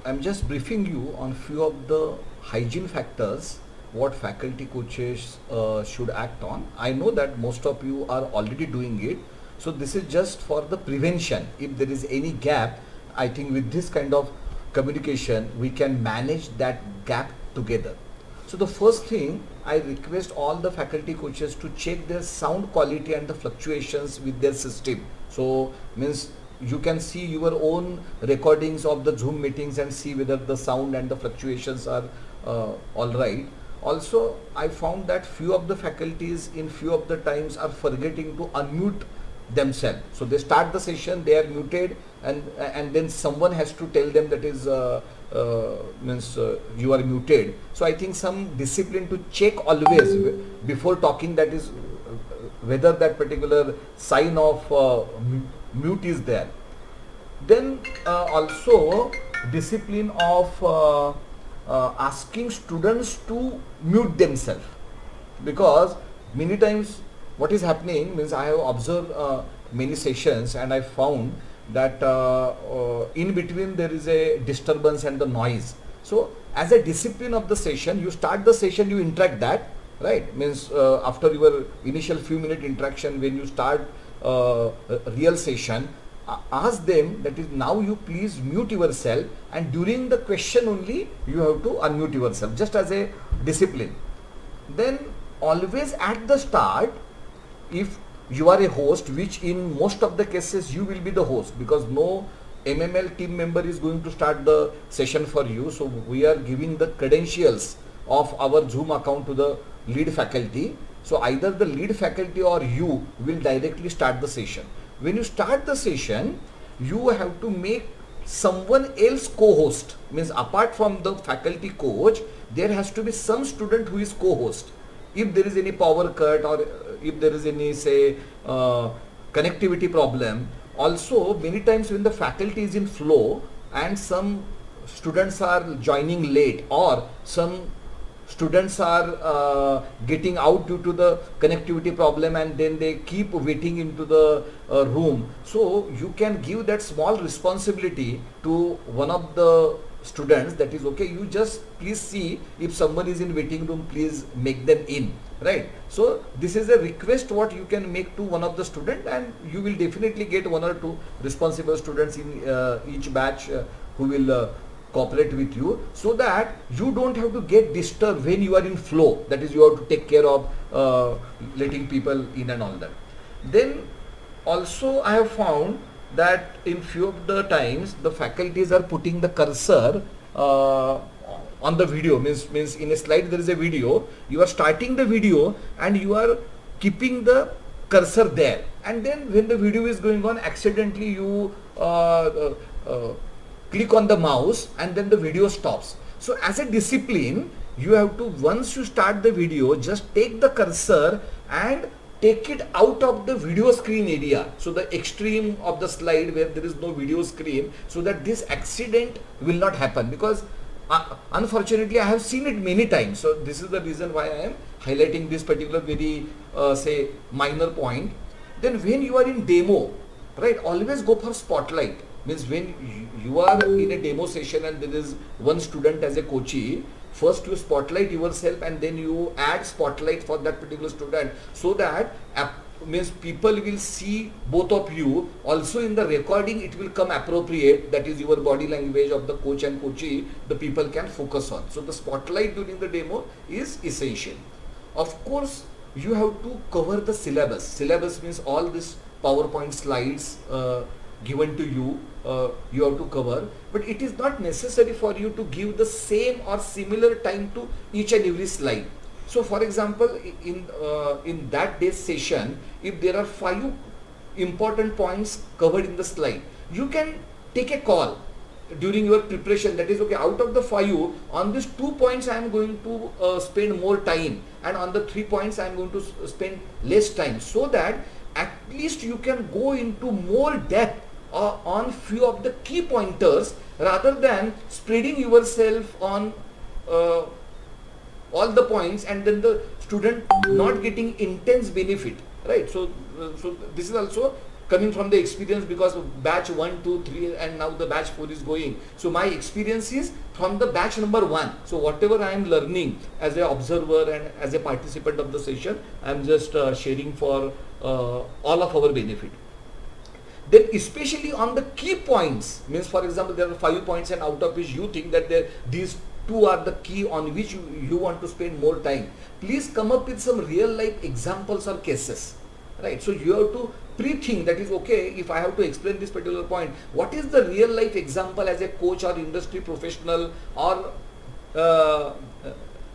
I'm just briefing you on few of the hygiene factors what faculty coaches should act on. I know that most of you are already doing it. So this is just for the prevention. If there is any gap, I think with this kind of communication, we can manage that gap together. So the first thing, I request all the faculty coaches to check their sound quality and the fluctuations with their system. So means you can see your own recordings of the Zoom meetings and see whether the sound and the fluctuations are all right. Also, I found that few of the faculties in few of the times are forgetting to unmute themselves. So they start the session, they are muted, and then someone has to tell them that is you are muted. So I think some discipline to check always before talking, that is whether that particular sign of mute is there. Then also discipline of asking students to mute themselves, because many times what is happening means I have observed many sessions and I found that in between there is a disturbance and the noise. So as a discipline of the session, you start the session, you interact that, right? Means after your initial few minute interaction, when you start a real session, ask them that is now you please mute yourself, and during the question only you have to unmute yourself, just as a discipline. Then always at the start, if you are a host, which in most of the cases you will be the host, because no MML team member is going to start the session for you. So we are giving the credentials of our Zoom account to the lead faculty. So either the lead faculty or you will directly start the session. When you start the session, you have to make someone else co-host. Means apart from the faculty coach, there has to be some student who is co-host. If there is any power cut or if there is any say connectivity problem. Also many times when the faculty is in flow and some students are joining late, or some students are getting out due to the connectivity problem, and then they keep waiting into the room. So you can give that small responsibility to one of the students, that is okay, you just please see if someone is in waiting room, please make them in, right? So this is a request what you can make to one of the student, and you will definitely get one or two responsible students in each batch who will cooperate with you, so that you don't have to get disturbed when you are in flow. That is, you have to take care of letting people in and all that. Then also I have found that in few of the times the faculties are putting the cursor on the video. Means in a slide there is a video, you are starting the video and you are keeping the cursor there, and then when the video is going on, accidentally you click on the mouse and then the video stops. So as a discipline, you have to, once you start the video, just take the cursor and take it out of the video screen area, so the extreme of the slide where there is no video screen, so that this accident will not happen. Because unfortunately I have seen it many times. So this is the reason why I am highlighting this particular very say minor point. Then when you are in demo, right, always go for spotlight. Means when you are in a demo session and there is one student as a coachee, first you spotlight yourself and then you add spotlight for that particular student, so that means people will see both of you. Also in the recording it will come appropriate, that is your body language of the coach and coachee, the people can focus on. So the spotlight during the demo is essential. Of course you have to cover the syllabus. Syllabus means all these PowerPoint slides given to you, you have to cover, but it is not necessary for you to give the same or similar time to each and every slide. So for example, in that day's session, if there are 5 important points covered in the slide, you can take a call during your preparation, that is okay, out of the 5, on these 2 points I am going to spend more time, and on the 3 points I am going to spend less time, so that at least you can go into more depth on few of the key pointers, rather than spreading yourself on all the points and then the student not getting intense benefit, right? So this is also coming from the experience, because batch 1, 2, 3 and now the batch 4 is going. So my experience is from the batch number 1. So whatever I am learning as an observer and as a participant of the session, I am just sharing for all of our benefit. Then especially on the key points, means for example there are 5 points and out of which you think that these 2 are the key on which you want to spend more time. Please come up with some real life examples or cases, right? So you have to pre-think, that is okay, if I have to explain this particular point, what is the real life example as a coach or industry professional or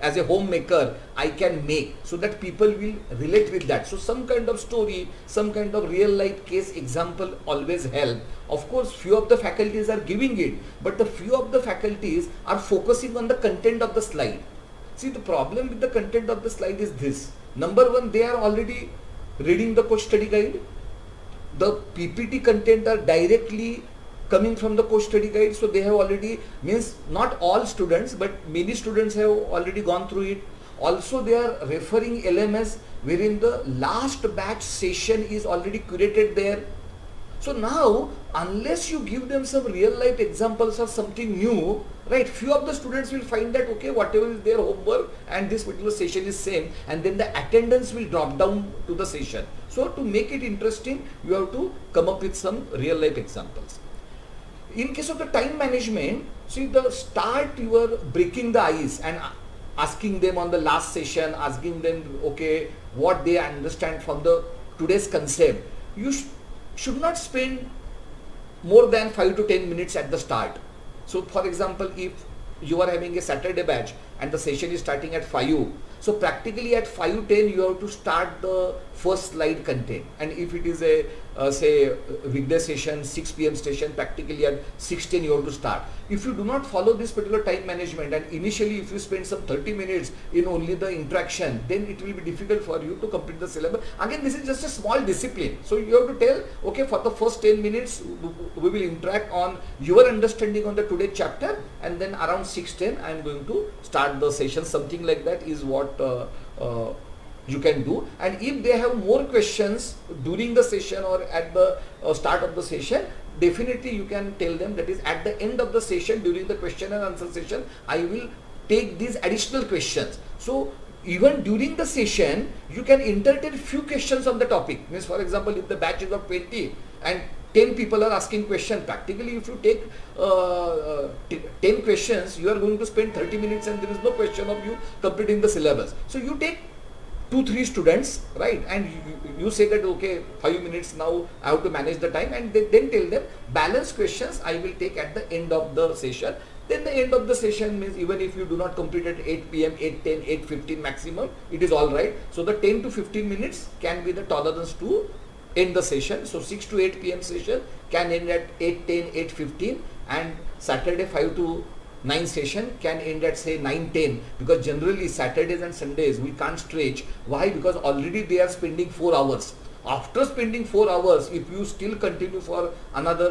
as a homemaker I can make, so that people will relate with that. So some kind of story, some kind of real life case example always help. Of course few of the faculties are giving it, but the few of the faculties are focusing on the content of the slide. See, the problem with the content of the slide is this: number one, they are already reading the coach study guide. The PPT content are directly coming from the coach study guide, so they have already, means not all students but many students have already gone through it. Also they are referring LMS wherein the last batch session is already curated there. So now unless you give them some real life examples or something new, right, few of the students will find that okay, whatever is their homework and this particular session is same, and then the attendance will drop down to the session. So to make it interesting, you have to come up with some real life examples. In case of the time management, see, the start you are breaking the ice and asking them on the last session, asking them okay what they understand from the today's concept. You should not spend more than 5 to 10 minutes at the start. So for example, if you are having a Saturday batch and the session is starting at 5, so practically at 5:10 you have to start the first slide content, and if it is a say weekday session, 6 p.m. session, practically at 6:10 you have to start. If you do not follow this particular time management, and initially if you spend some 30 minutes in only the interaction, then it will be difficult for you to complete the syllabus. Again, this is just a small discipline, so you have to tell okay, for the first 10 minutes we will interact on your understanding on the today's chapter, and then around 6:10 I am going to start the session. Something like that is what you can do. And if they have more questions during the session or at the start of the session, definitely you can tell them that is at the end of the session, during the question and answer session, I will take these additional questions. So even during the session you can entertain few questions on the topic. Means for example, if the batch is of 20 and 10 people are asking questions, practically if you take 10 questions, you are going to spend 30 minutes and there is no question of you completing the syllabus. So you take 2-3 students, right, and you say that okay, 5 minutes now I have to manage the time, and then tell them balanced questions I will take at the end of the session. Then the end of the session means even if you do not complete at 8 p.m, 8:10, 8:15 maximum, it is all right. So the 10 to 15 minutes can be the tolerance to end the session. So 6 to 8 p.m. session can end at 8:10, 8:15, and Saturday 5 to 9 session can end at say 9:10, because generally Saturdays and Sundays we can't stretch. Why? Because already they are spending 4 hours. After spending 4 hours, if you still continue for another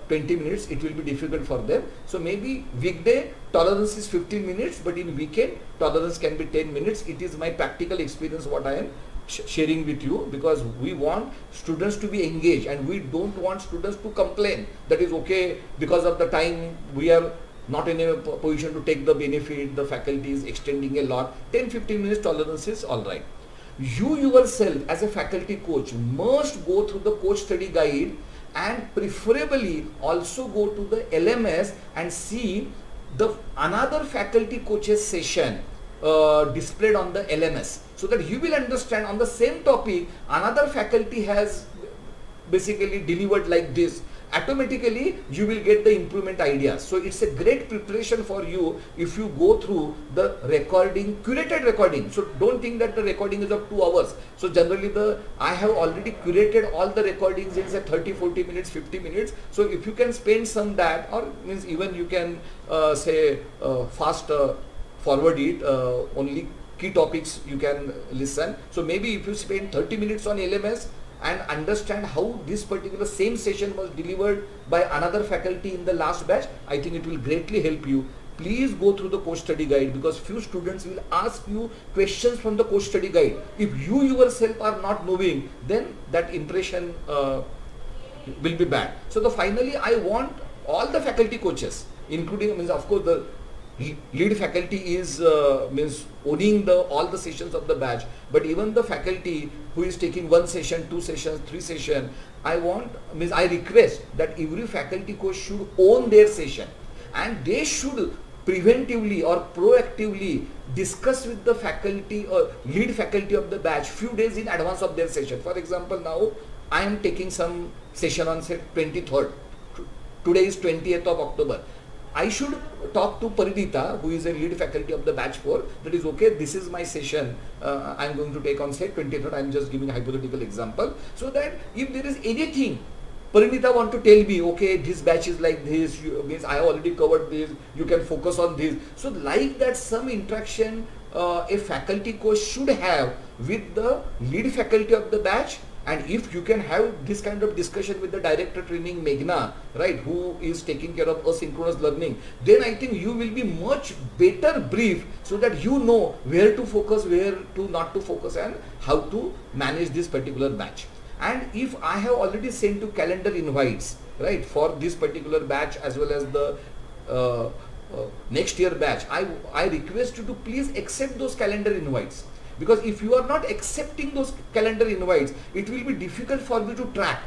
20 minutes, it will be difficult for them. So maybe weekday tolerance is 15 minutes, but in weekend tolerance can be 10 minutes. It is my practical experience what I am sharing with you, because we want students to be engaged and we don't want students to complain that is okay, because of the time we are not in a position to take the benefit, the faculty is extending a lot. 10-15 minutes tolerance is all right. You yourself as a faculty coach must go through the coach study guide, and preferably also go to the LMS and see the another faculty coaches session displayed on the LMS, so that you will understand on the same topic another faculty has basically delivered like this. Automatically you will get the improvement ideas. So it's a great preparation for you if you go through the recording, curated recording. So don't think that the recording is of 2 hours. So generally I have already curated all the recordings in say 30-40 minutes, 50 minutes. So if you can spend some that, or means even you can say fast forward it, only key topics you can listen. So maybe if you spend 30 minutes on LMS and understand how this particular same session was delivered by another faculty in the last batch, I think it will greatly help you. Please go through the coach study guide, because few students will ask you questions from the coach study guide. If you yourself are not moving, then that impression will be bad. So finally I want all the faculty coaches, including, means of course the lead faculty is means owning all the sessions of the batch, but even the faculty who is taking 1 session, 2 sessions, 3 sessions, I request that every faculty coach should own their session, and they should preventively or proactively discuss with the faculty or lead faculty of the batch few days in advance of their session. For example, now I am taking some session on say 23rd. Today is 20th of October. I should talk to Parinita, who is a lead faculty of the batch 4, that is okay, this is my session I am going to take on say 23rd. I am just giving a hypothetical example, so that if there is anything Parinita want to tell me, okay, this batch is like this, means I have already covered this, you can focus on this. So like that, some interaction a faculty coach should have with the lead faculty of the batch. And if you can have this kind of discussion with the director training Meghna, right, who is taking care of asynchronous learning, then I think you will be much better briefed, so that you know where to focus, where to not to focus, and how to manage this particular batch. And if I have already sent to calendar invites, right, for this particular batch as well as the next year batch, I request you to please accept those calendar invites. Because if you are not accepting those calendar invites, it will be difficult for me to track